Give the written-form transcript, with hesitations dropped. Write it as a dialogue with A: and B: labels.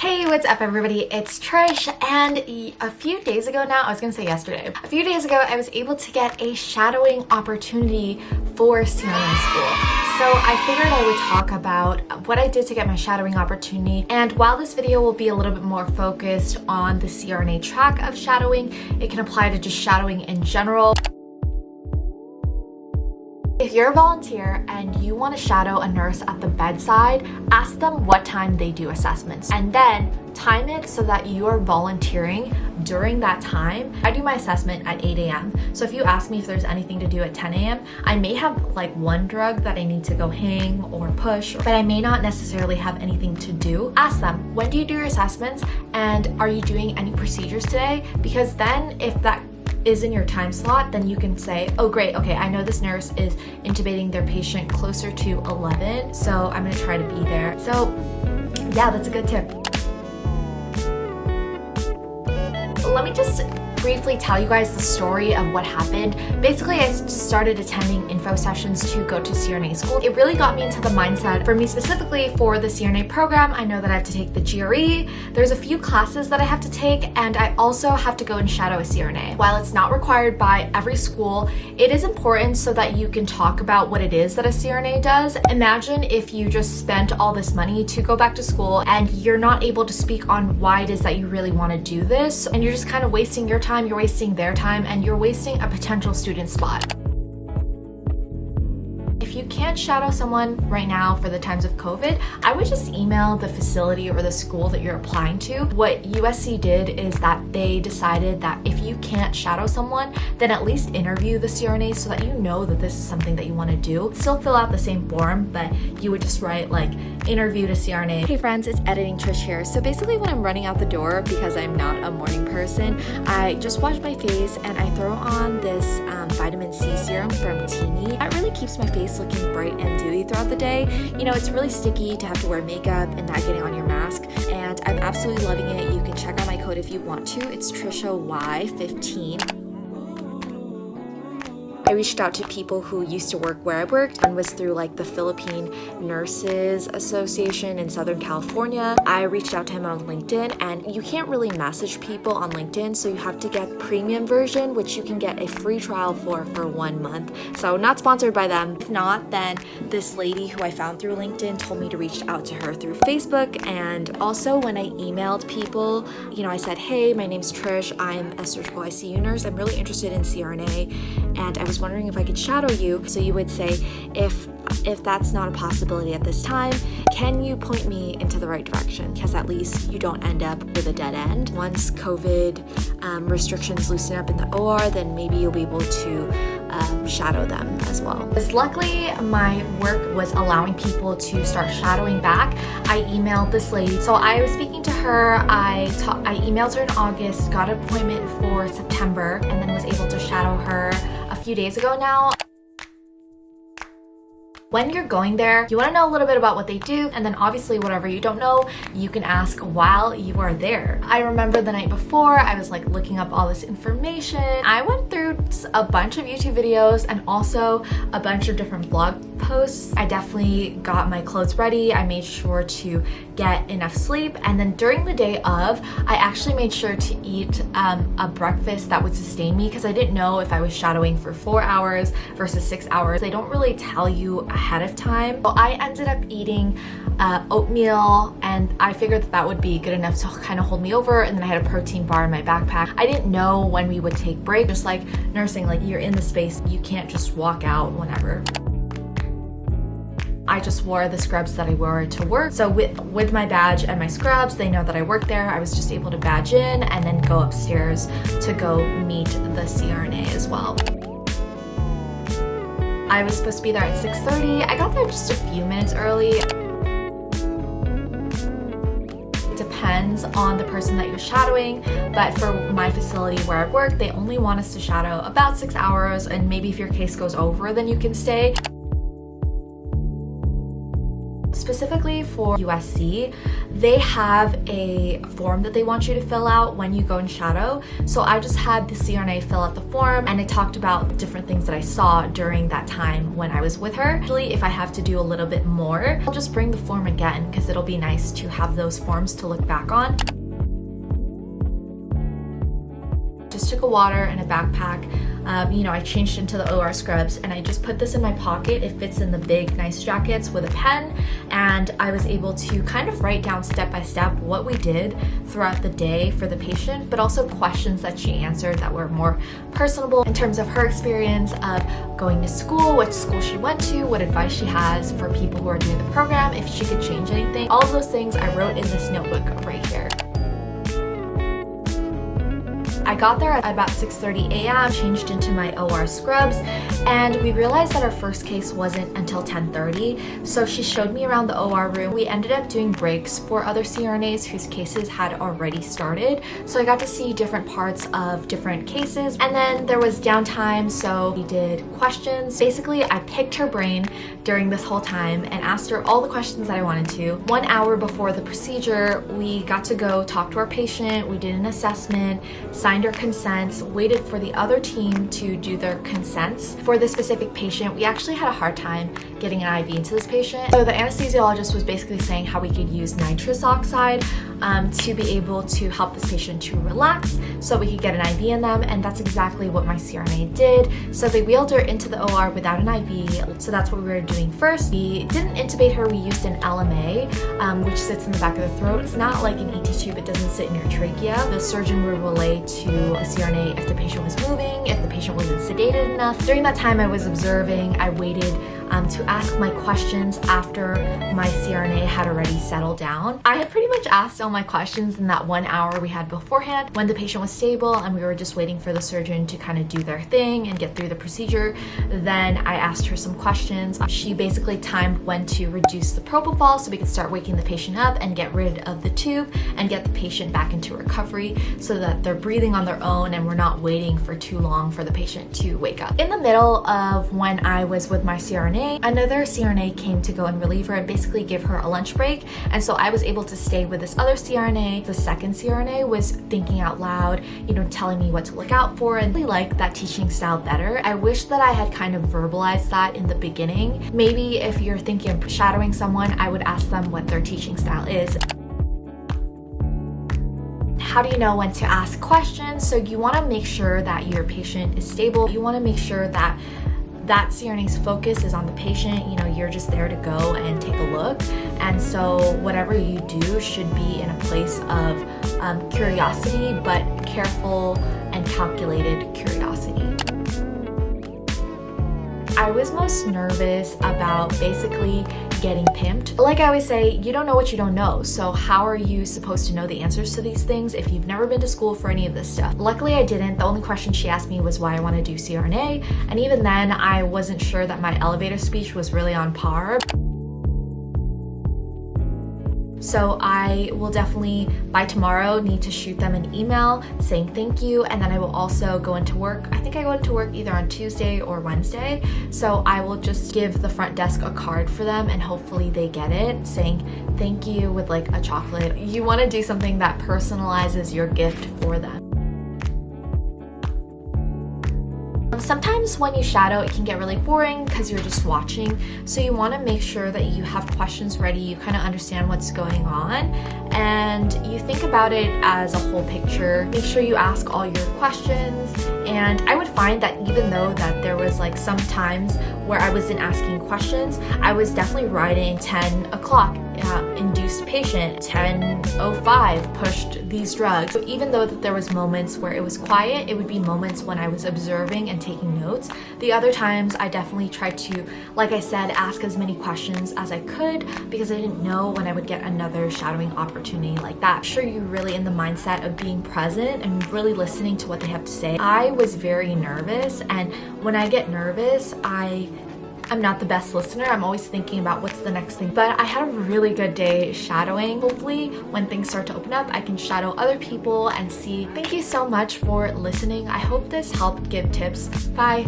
A: Hey, what's up everybody? It's Trish, and a few days ago now, I was gonna say yesterday, a few days ago I was able to get a shadowing opportunity for CRNA school. So I figured I would talk about what I did to get my shadowing opportunity, and while this video will be a little bit more focused on the CRNA track of shadowing, it can apply to just shadowing in general. If you're a volunteer and you want to shadow a nurse at the bedside, ask them what time they do assessments and then time it so that you are volunteering during that time. I do my assessment at 8 a.m. So if you ask me if there's anything to do at 10 a.m., I may have like one drug that I need to go hang or push, but I may not necessarily have anything to do. Ask them, when do you do your assessments and are you doing any procedures today? Because then if that is in your time slot, then you can say, oh great, okay, I know this nurse is intubating their patient closer to 11, so I'm gonna try to be there. So yeah, that's a good tip. Let me just briefly tell you guys the story of what happened. Basically, I started attending info sessions to go to CRNA school. It really got me into the mindset. For me specifically, for the CRNA program, I know that I have to take the GRE. There's a few classes that I have to take, and I also have to go and shadow a CRNA. While it's not required by every school, it is important so that you can talk about what it is that a CRNA does. Imagine if you just spent all this money to go back to school and you're not able to speak on why it is that you really want to do this, and you're just kind of wasting your time, you're wasting their time, and you're wasting a potential student spot. If you can't shadow someone right now for the times of COVID, I would just email the facility or the school that you're applying to. What USC did is that they decided that if you can't shadow someone, then at least interview the CRNA so that you know that this is something that you want to do. Still fill out the same form, but you would just write like interview to CRNA. Hey friends, it's Editing Trish here. So basically when I'm running out the door, because I'm not a morning person, I just wash my face and I throw on this vitamin C serum from TEAMI. That really keeps my face looking bright and dewy throughout the day. You know, it's really sticky to have to wear makeup and not getting on your mask, and I'm absolutely loving it. You can check out my code if you want to. It's TriciaY15. I reached out to people who used to work where I worked. One was through like the Philippine Nurses Association in Southern California. I reached out to him on LinkedIn, and you can't really message people on LinkedIn, so you have to get premium version, which you can get a free trial for 1 month. So not sponsored by them. If not, then this lady who I found through LinkedIn told me to reach out to her through Facebook. And also when I emailed people, you know, I said, hey, my name's Trish. I'm a surgical ICU nurse. I'm really interested in CRNA, and I was wondering if I could shadow you. So you would say, if that's not a possibility at this time, can you point me into the right direction? Because at least you don't end up with a dead end. Once COVID restrictions loosen up in the OR, then maybe you'll be able to shadow them as well. Because luckily my work was allowing people to start shadowing back. I emailed this lady. So I was speaking to her, I emailed her in August, got an appointment for September, and then was able to shadow her a few days ago now. When you're going there, you want to know a little bit about what they do, and then obviously whatever you don't know, you can ask while you are there. I remember the night before, I was like looking up all this information. I went through a bunch of YouTube videos and also a bunch of different blog posts. I definitely got my clothes ready. I made sure to get enough sleep, and then during the day of, I actually made sure to eat a breakfast that would sustain me, because I didn't know if I was shadowing for 4 hours versus 6 hours. They don't really tell you ahead of time. So I ended up eating oatmeal, and I figured that would be good enough to kind of hold me over, and then I had a protein bar in my backpack. I didn't know when we would take break. Just like nursing, like you're in the space, you can't just walk out whenever. I just wore the scrubs that I wore to work. So with my badge and my scrubs, they know that I work there. I was just able to badge in and then go upstairs to go meet the CRNA as well. I was supposed to be there at 6:30. I got there just a few minutes early. It depends on the person that you're shadowing, but for my facility where I work, they only want us to shadow about 6 hours, and maybe if your case goes over, then you can stay. specifically for USC, they have a form that they want you to fill out when you go and shadow. So I just had the CRNA fill out the form, and it talked about different things that I saw during that time when I was with her. Actually, if I have to do a little bit more, I'll just bring the form again because it'll be nice to have those forms to look back on. Just took a water and a backpack. I changed into the OR scrubs, and I just put this in my pocket. It fits in the big nice jackets with a pen, and I was able to kind of write down step by step what we did throughout the day for the patient, but also questions that she answered that were more personable in terms of her experience of going to school, what school she went to, what advice she has for people who are doing the program, if she could change anything. All of those things I wrote in this notebook right here. I got there at about 6:30 a.m., changed into my OR scrubs, and we realized that our first case wasn't until 10:30, so she showed me around the OR room. We ended up doing breaks for other CRNAs whose cases had already started, so I got to see different parts of different cases, and then there was downtime, so we did questions. Basically, I picked her brain during this whole time and asked her all the questions that I wanted to. 1 hour before the procedure, we got to go talk to our patient, we did an assessment, signed our consents, waited for the other team to do their consents. For this specific patient, we actually had a hard time getting an IV into this patient. So the anesthesiologist was basically saying how we could use nitrous oxide to be able to help this patient to relax so we could get an IV in them, and that's exactly what my CRNA did. So they wheeled her into the OR without an IV, so that's what we were doing first. We didn't intubate her, we used an LMA, which sits in the back of the throat. It's not like an ET tube, it doesn't sit in your trachea. The surgeon would relay to the CRNA if the patient was moving, if the patient wasn't sedated enough. During that time I was observing, I waited to ask my questions after my CRNA had already settled down. I had pretty much asked all my questions in that 1 hour we had beforehand when the patient was stable and we were just waiting for the surgeon to kind of do their thing and get through the procedure. Then I asked her some questions. She basically timed when to reduce the propofol so we could start waking the patient up and get rid of the tube and get the patient back into recovery so that they're breathing on their own and we're not waiting for too long for the patient to wake up. In the middle of when I was with my CRNA, another CRNA came to go and relieve her and basically give her a lunch break, and so I was able to stay with this other CRNA. The second CRNA was thinking out loud, telling me what to look out for, and I really liked that teaching style better. I wish that I had kind of verbalized that in the beginning. Maybe if you're thinking of shadowing someone, I would ask them what their teaching style is. How do you know when to ask questions? So you want to make sure that your patient is stable. You want to make sure that CRNA's focus is on the patient. You're just there to go and take a look. And so whatever you do should be in a place of curiosity, but careful and calculated curiosity. I was most nervous about basically getting pimped. Like I always say, you don't know what you don't know, so how are you supposed to know the answers to these things if you've never been to school for any of this stuff? Luckily I didn't. The only question she asked me was why I want to do CRNA, and even then I wasn't sure that my elevator speech was really on par. So I will definitely, by tomorrow, need to shoot them an email saying thank you, and then I will also go into work. I think I go into work either on Tuesday or Wednesday, so I will just give the front desk a card for them and hopefully they get it saying thank you with like a chocolate. You want to do something that personalizes your gift for them. Sometimes when you shadow, it can get really boring because you're just watching. So you want to make sure that you have questions ready, you kind of understand what's going on, and you think about it as a whole picture. Make sure you ask all your questions. And I would find that even though that there was like some times where I wasn't asking questions, I was definitely writing 10 o'clock, induced patient, 10:05, pushed these drugs. So even though that there was moments where it was quiet, it would be moments when I was observing and taking notes. The other times I definitely tried to, like I said, ask as many questions as I could because I didn't know when I would get another shadowing opportunity like that. Make sure you're really in the mindset of being present and really listening to what they have to say. I was very nervous, and when I get nervous, I'm not the best listener. I'm always thinking about what's the next thing. But I had a really good day shadowing. Hopefully, when things start to open up, I can shadow other people and see. Thank you so much for listening. I hope this helped give tips. Bye.